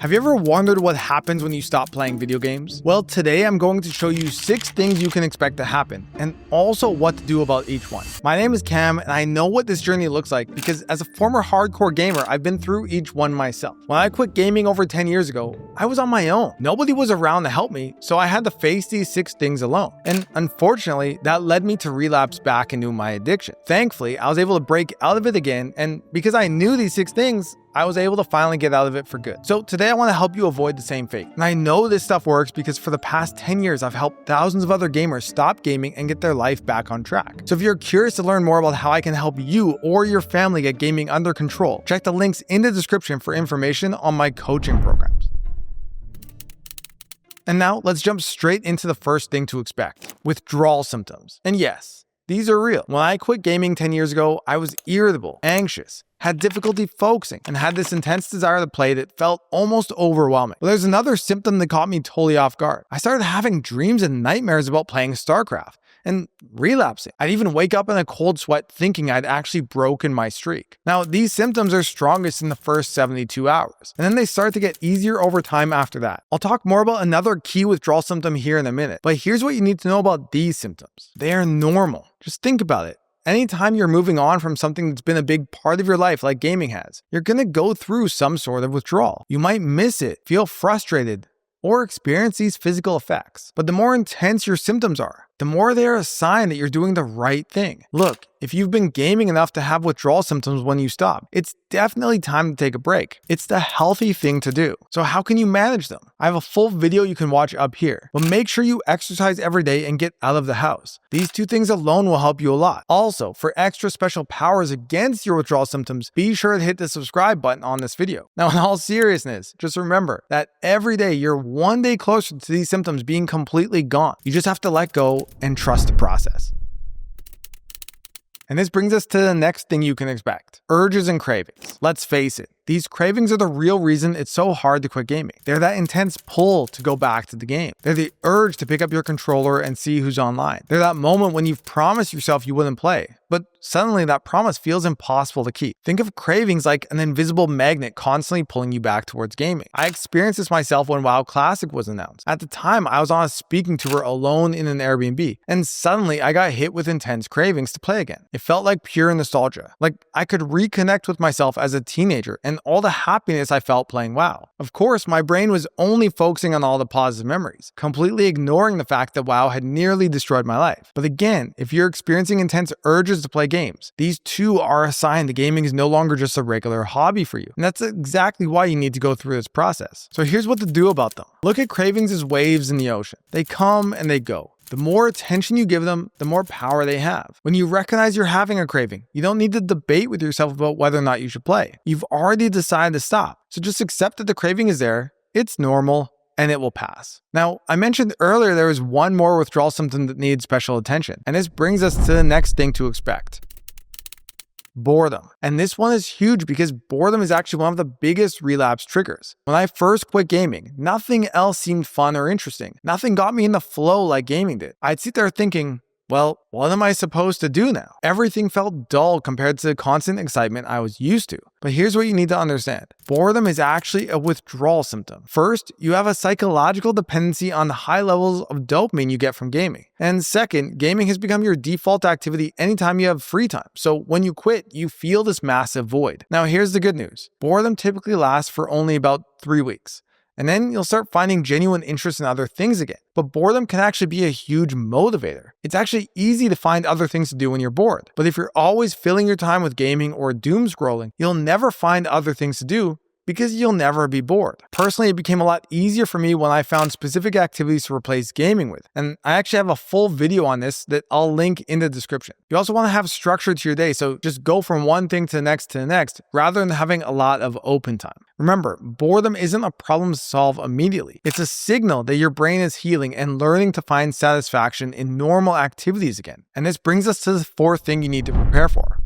Have you ever wondered what happens when you stop playing video games? Well, today I'm going to show you 6 things you can expect to happen, and also what to do about each one. My name is Cam, and I know what this journey looks like because as a former hardcore gamer, I've been through each one myself. When I quit gaming over 10 years ago, I was on my own. Nobody was around to help me, so I had to face these 6 things alone. And unfortunately, that led me to relapse back into my addiction. Thankfully, I was able to break out of it again, and because I knew these 6 things, I was able to finally get out of it for good. So today I want to help you avoid the same fate. And I know this stuff works because for the past 10 years, I've helped thousands of other gamers stop gaming and get their life back on track. So if you're curious to learn more about how I can help you or your family get gaming under control, check the links in the description for information on my coaching programs. And now let's jump straight into the first thing to expect: withdrawal symptoms. And yes, these are real. When I quit gaming 10 years ago, I was irritable, anxious, had difficulty focusing, and had this intense desire to play that felt almost overwhelming. But there's another symptom that caught me totally off guard. I started having dreams and nightmares about playing StarCraft and relapsing. I'd even wake up in a cold sweat thinking I'd actually broken my streak. Now, these symptoms are strongest in the first 72 hours, and then they start to get easier over time after that. I'll talk more about another key withdrawal symptom here in a minute, but here's what you need to know about these symptoms. They are normal. Just think about it. Anytime you're moving on from something that's been a big part of your life like gaming has, you're going to go through some sort of withdrawal. You might miss it, feel frustrated, or experience these physical effects. But the more intense your symptoms are, the more they are a sign that you're doing the right thing. Look, if you've been gaming enough to have withdrawal symptoms when you stop, it's definitely time to take a break. It's the healthy thing to do. So how can you manage them? I have a full video you can watch up here, but make sure you exercise every day and get out of the house. These 2 things alone will help you a lot. Also, for extra special powers against your withdrawal symptoms, be sure to hit the subscribe button on this video. Now, in all seriousness, just remember that every day you're one day closer to these symptoms being completely gone. You just have to let go and trust the process. And this brings us to the next thing you can expect: urges and cravings. Let's face it, these cravings are the real reason it's so hard to quit gaming. They're that intense pull to go back to the game. They're the urge to pick up your controller and see who's online. They're that moment when you've promised yourself you wouldn't play, but suddenly that promise feels impossible to keep. Think of cravings like an invisible magnet constantly pulling you back towards gaming. I experienced this myself when WoW Classic was announced. At the time, I was on a speaking tour alone in an Airbnb, and suddenly I got hit with intense cravings to play again. It felt like pure nostalgia, like I could reconnect with myself as a teenager and all the happiness I felt playing WoW. Of course, my brain was only focusing on all the positive memories, completely ignoring the fact that WoW had nearly destroyed my life. But again, if you're experiencing intense urges to play games, these 2 are a sign that gaming is no longer just a regular hobby for you. And that's exactly why you need to go through this process. So here's what to do about them. Look at cravings as waves in the ocean. They come and they go. The more attention you give them, the more power they have. When you recognize you're having a craving, you don't need to debate with yourself about whether or not you should play. You've already decided to stop. So just accept that the craving is there, it's normal, and it will pass. Now, I mentioned earlier there is one more withdrawal symptom that needs special attention, and this brings us to the next thing to expect: boredom. And this one is huge because boredom is actually one of the biggest relapse triggers. When I first quit gaming, nothing else seemed fun or interesting. Nothing got me in the flow like gaming did. I'd sit there thinking, well, what am I supposed to do now? Everything felt dull compared to the constant excitement I was used to. But here's what you need to understand. Boredom is actually a withdrawal symptom. First, you have a psychological dependency on the high levels of dopamine you get from gaming. And second, gaming has become your default activity anytime you have free time. So when you quit, you feel this massive void. Now here's the good news. Boredom typically lasts for only about 3 weeks. And then you'll start finding genuine interest in other things again. But boredom can actually be a huge motivator. It's actually easy to find other things to do when you're bored. But if you're always filling your time with gaming or doom scrolling, you'll never find other things to do because you'll never be bored. Personally, it became a lot easier for me when I found specific activities to replace gaming with. And I actually have a full video on this that I'll link in the description. You also want to have structure to your day, so just go from one thing to the next, rather than having a lot of open time. Remember, boredom isn't a problem to solve immediately. It's a signal that your brain is healing and learning to find satisfaction in normal activities again. And this brings us to the 4th thing you need to prepare for.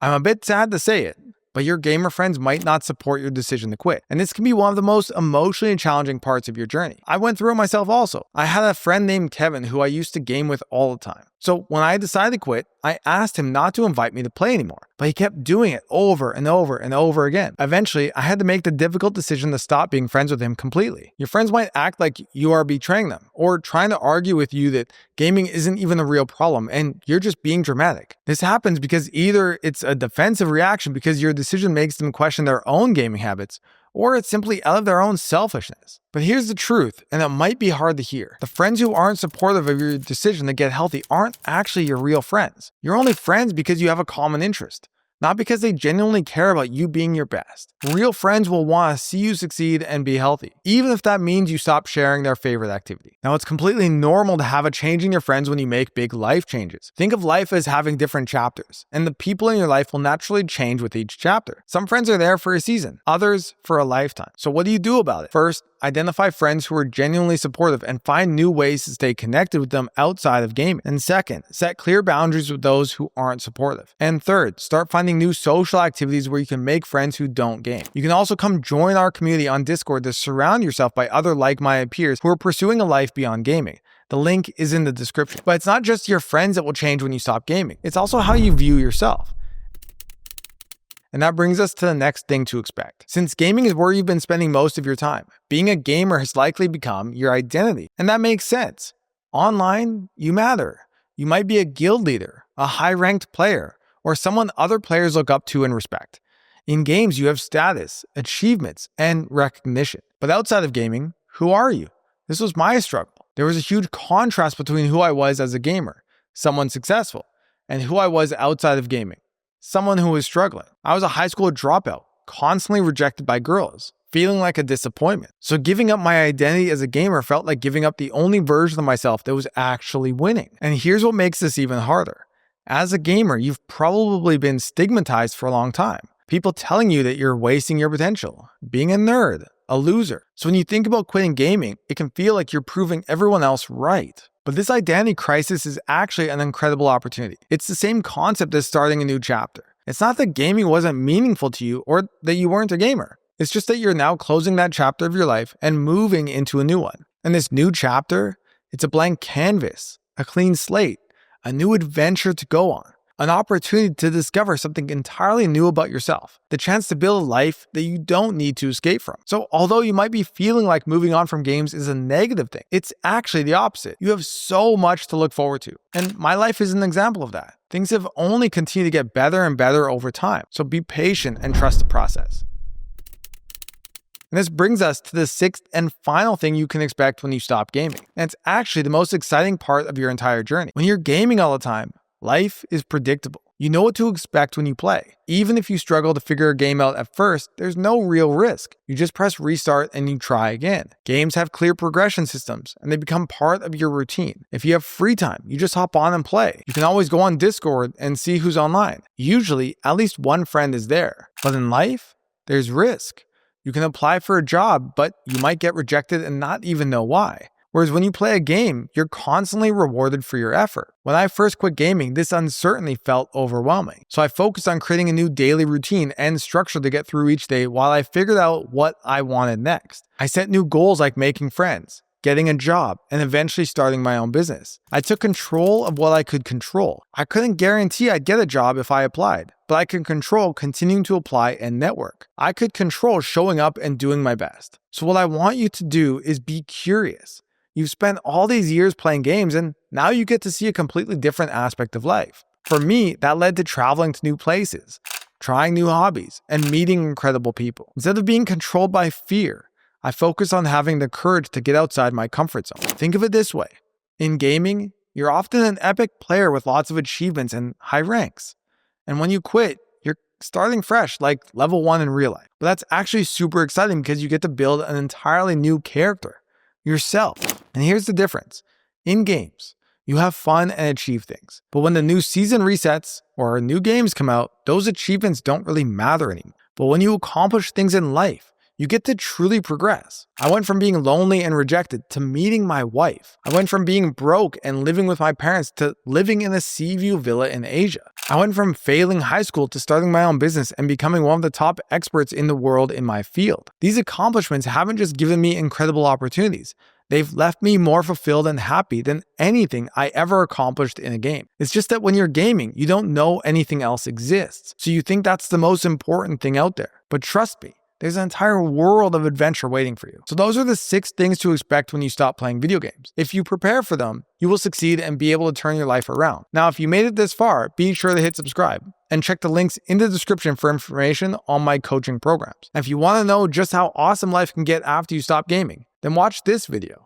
I'm a bit sad to say it, but your gamer friends might not support your decision to quit. And this can be one of the most emotionally challenging parts of your journey. I went through it myself also. I had a friend named Kevin who I used to game with all the time. So when I decided to quit, I asked him not to invite me to play anymore, but he kept doing it over and over and over again. Eventually, I had to make the difficult decision to stop being friends with him completely. Your friends might act like you are betraying them or trying to argue with you that gaming isn't even a real problem and you're just being dramatic. This happens because either it's a defensive reaction because your decision makes them question their own gaming habits, or it's simply out of their own selfishness. But here's the truth, and it might be hard to hear. The friends who aren't supportive of your decision to get healthy aren't actually your real friends. You're only friends because you have a common interest, not because they genuinely care about you being your best. Real friends will want to see you succeed and be healthy, even if that means you stop sharing their favorite activity. Now, it's completely normal to have a change in your friends when you make big life changes. Think of life as having different chapters, and the people in your life will naturally change with each chapter. Some friends are there for a season, others for a lifetime. So what do you do about it? First, identify friends who are genuinely supportive and find new ways to stay connected with them outside of gaming. And second, set clear boundaries with those who aren't supportive. And third, start finding new social activities where you can make friends who don't game. You can also come join our community on Discord to surround yourself by other like-minded peers who are pursuing a life beyond gaming. The link is in the description. But it's not just your friends that will change when you stop gaming. It's also how you view yourself. And that brings us to the next thing to expect. Since gaming is where you've been spending most of your time, being a gamer has likely become your identity. And that makes sense. Online, you matter. You might be a guild leader, a high-ranked player, or someone other players look up to and respect. In games, you have status, achievements, and recognition. But outside of gaming, who are you? This was my struggle. There was a huge contrast between who I was as a gamer, someone successful, and who I was outside of gaming, someone who was struggling. I was a high school dropout, constantly rejected by girls, feeling like a disappointment. So giving up my identity as a gamer felt like giving up the only version of myself that was actually winning. And here's what makes this even harder. As a gamer, you've probably been stigmatized for a long time. People telling you that you're wasting your potential, being a nerd, a loser. So when you think about quitting gaming, it can feel like you're proving everyone else right. But this identity crisis is actually an incredible opportunity. It's the same concept as starting a new chapter. It's not that gaming wasn't meaningful to you or that you weren't a gamer. It's just that you're now closing that chapter of your life and moving into a new one. And this new chapter, it's a blank canvas, a clean slate, a new adventure to go on, an opportunity to discover something entirely new about yourself, the chance to build a life that you don't need to escape from. So although you might be feeling like moving on from games is a negative thing, it's actually the opposite. You have so much to look forward to. And my life is an example of that. Things have only continued to get better and better over time. So be patient and trust the process. And this brings us to the sixth and final thing you can expect when you stop gaming. And it's actually the most exciting part of your entire journey. When you're gaming all the time, life is predictable. You know what to expect when you play. Even if you struggle to figure a game out at first, there's no real risk. You just press restart and you try again. Games have clear progression systems and they become part of your routine. If you have free time, you just hop on and play. You can always go on Discord and see who's online. Usually, at least one friend is there. But in life, there's risk. You can apply for a job, but you might get rejected and not even know why. Whereas when you play a game, you're constantly rewarded for your effort. When I first quit gaming, this uncertainty felt overwhelming. So I focused on creating a new daily routine and structure to get through each day while I figured out what I wanted next. I set new goals like making friends, getting a job, and eventually starting my own business. I took control of what I could control. I couldn't guarantee I'd get a job if I applied, but I could control continuing to apply and network. I could control showing up and doing my best. So what I want you to do is be curious. You've spent all these years playing games and now you get to see a completely different aspect of life. For me, that led to traveling to new places, trying new hobbies, and meeting incredible people. Instead of being controlled by fear, I focus on having the courage to get outside my comfort zone. Think of it this way. In gaming, you're often an epic player with lots of achievements and high ranks. And when you quit, you're starting fresh, like level 1 in real life. But that's actually super exciting because you get to build an entirely new character, yourself. And here's the difference. In games, you have fun and achieve things. But when the new season resets or new games come out, those achievements don't really matter anymore. But when you accomplish things in life, you get to truly progress. I went from being lonely and rejected to meeting my wife. I went from being broke and living with my parents to living in a sea view villa in Asia. I went from failing high school to starting my own business and becoming one of the top experts in the world in my field. These accomplishments haven't just given me incredible opportunities. They've left me more fulfilled and happy than anything I ever accomplished in a game. It's just that when you're gaming, you don't know anything else exists. So you think that's the most important thing out there. But trust me, there's an entire world of adventure waiting for you. So those are the 6 things to expect when you stop playing video games. If you prepare for them, you will succeed and be able to turn your life around. Now, if you made it this far, be sure to hit subscribe and check the links in the description for information on my coaching programs. And if you want to know just how awesome life can get after you stop gaming, then watch this video.